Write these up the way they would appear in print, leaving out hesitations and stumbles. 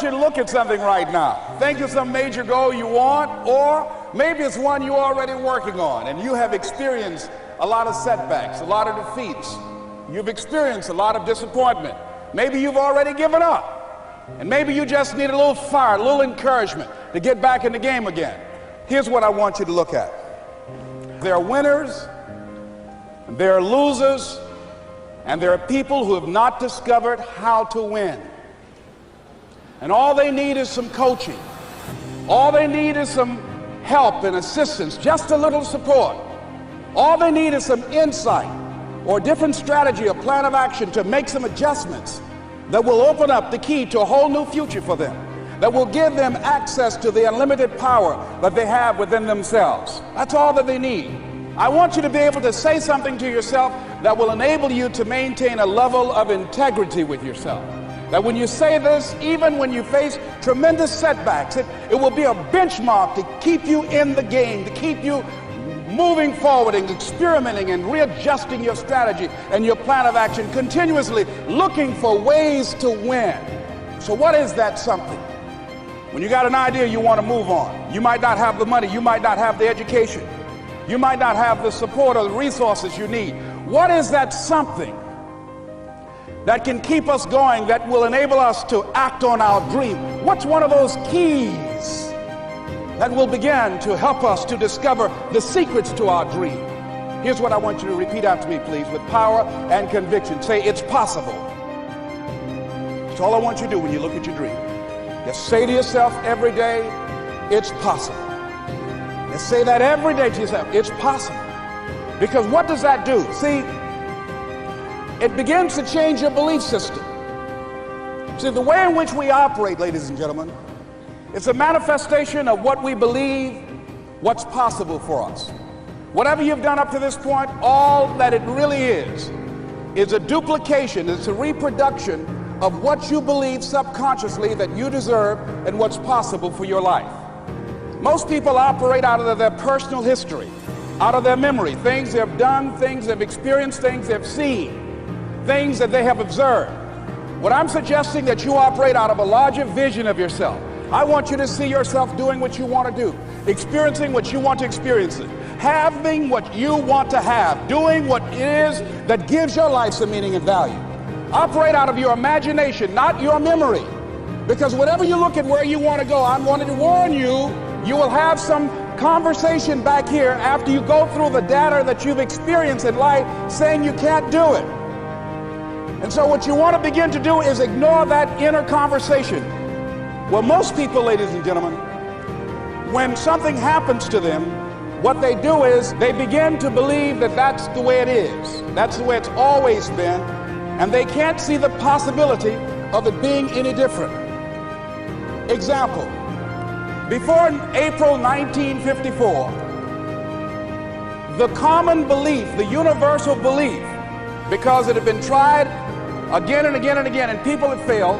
you to look at something right now. Think of some major goal you want, or maybe it's one you're already working on and you have experienced a lot of setbacks, a lot of defeats. You've experienced a lot of disappointment. Maybe you've already given up, and maybe you just need a little fire, a little encouragement to get back in the game again. Here's what I want you to look at. There are winners, there are losers, and there are people who have not discovered how to win. And all they need is some coaching. All they need is some help and assistance, just a little support. All they need is some insight or a different strategy, a plan of action to make some adjustments that will open up the key to a whole new future for them, that will give them access to the unlimited power that they have within themselves. That's all that they need. I want you to be able to say something to yourself that will enable you to maintain a level of integrity with yourself. That when you say this, even when you face tremendous setbacks, it will be a benchmark to keep you in the game, to keep you moving forward and experimenting and readjusting your strategy and your plan of action, continuously looking for ways to win. So what is that something? When you got an idea you want to move on, you might not have the money, you might not have the education, you might not have the support or the resources you need. What is that something that can keep us going, that will enable us to act on our dream? What's one of those keys that will begin to help us to discover the secrets to our dream? Here's what I want you to repeat after me, please, with power and conviction. Say, it's possible. That's all I want you to do when you look at your dream. Just say to yourself every day, it's possible. Just say that every day to yourself, it's possible. Because what does that do? See, it begins to change your belief system. See, the way in which we operate, ladies and gentlemen, it's a manifestation of what we believe, what's possible for us. Whatever you've done up to this point, all that it really is a duplication, it's a reproduction of what you believe subconsciously that you deserve and what's possible for your life. Most people operate out of their personal history, out of their memory, things they've done, things they've experienced, things they've seen, things that they have observed. What I'm suggesting that you operate out of a larger vision of yourself. I want you to see yourself doing what you want to do, experiencing what you want to experience, having what you want to have, doing what it is that gives your life some meaning and value. Operate out of your imagination, not your memory. Because whenever you look at where you want to go, I wanted to warn you, you will have some conversation back here after you go through the data that you've experienced in life saying you can't do it. And so what you want to begin to do is ignore that inner conversation. Well, most people, ladies and gentlemen, when something happens to them, what they do is they begin to believe that that's the way it is. That's the way it's always been. And they can't see the possibility of it being any different. Example, before April 1954, the common belief, the universal belief, because it had been tried again and again and again and people had failed,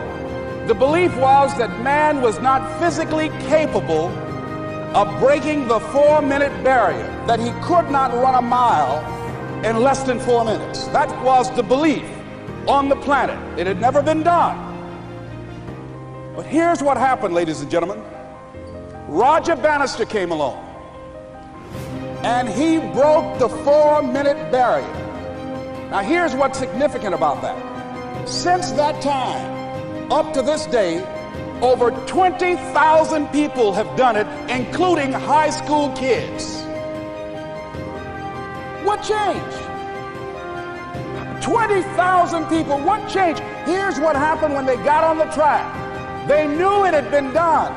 the belief was that man was not physically capable of breaking the 4-minute barrier, that he could not run a mile in less than 4 minutes. That was the belief on the planet. It had never been done. But here's what happened, ladies and gentlemen. Roger Bannister came along, and he broke the 4-minute barrier. Now here's what's significant about that. Since that time, up to this day, over 20,000 people have done it, including high school kids. What changed? 20,000 people, what changed? Here's what happened when they got on the track. They knew it had been done.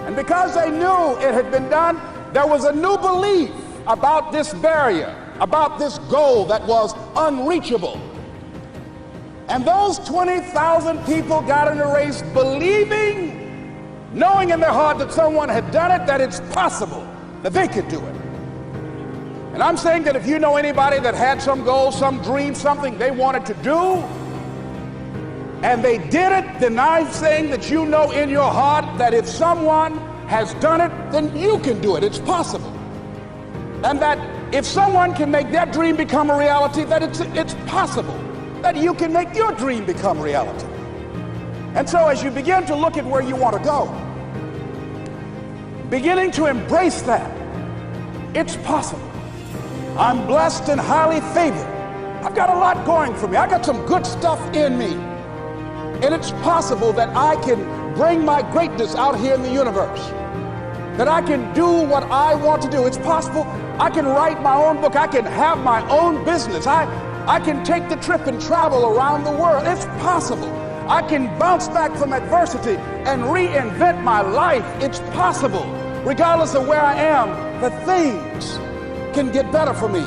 And because they knew it had been done, there was a new belief about this barrier, about this goal that was unreachable. And those 20,000 people got in a race believing, knowing in their heart that someone had done it, that it's possible, that they could do it. And I'm saying that if you know anybody that had some goal, some dream, something they wanted to do, and they did it, then I'm saying that you know in your heart that if someone has done it, then you can do it. It's possible. And that if someone can make their dream become a reality, that it's possible that you can make your dream become reality. And so as you begin to look at where you want to go, beginning to embrace that, it's possible. I'm blessed and highly favored. I've got a lot going for me. I got some good stuff in me. And it's possible that I can bring my greatness out here in the universe, that I can do what I want to do. It's possible I can write my own book. I can have my own business. I can take the trip and travel around the world. It's possible. I can bounce back from adversity and reinvent my life. It's possible. Regardless of where I am, that things can get better for me.